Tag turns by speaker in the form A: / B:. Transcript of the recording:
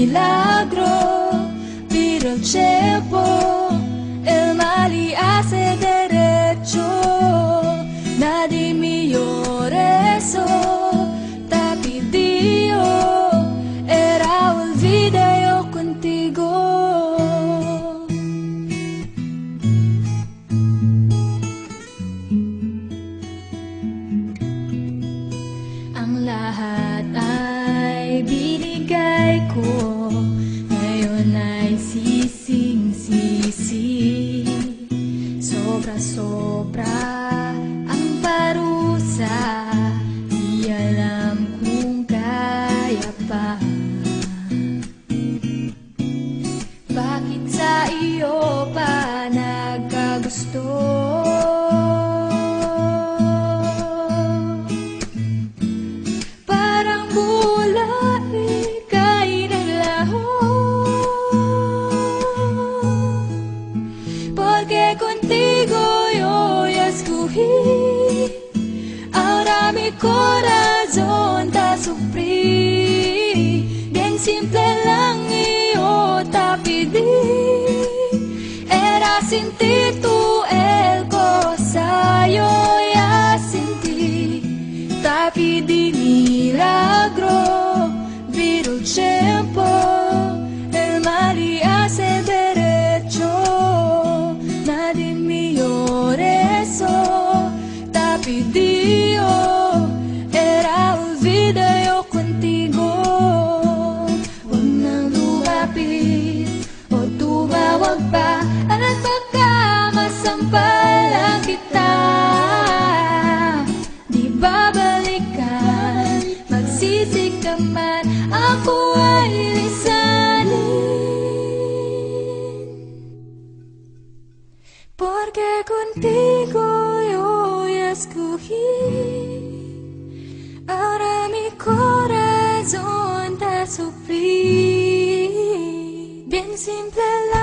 A: milagro, pero el tiempo, el mal y hace derecho. Nadie mejor eso, tapi Dio era olvida yo contigo. Ang lahat ay binigay ko, ngayon ay sising-sisi. Sobra-sobra ang parusa, di alam kung kaya pa. Bakit sa iyo pa nagkagusto? Parang bulay kay naglaho, porque contigo yo escogí. Ahora mi corazón te sufrí, bien simple lang yo te pedí. Era sin ti tú el cosa yo ya sentí. Te pedí milagro, pero el tiempo, el mal y hace derecho. Nadie mejor eso, te pedí yo, era olvida yo contigo. Huwag nang lumapit o tumawag pa, at baka masampalan kita. Di babalikan, magsisi ka man, ako ay lisanin. Porque contigo yo escogí. Ahora mi corazón te sufrí, bien simple la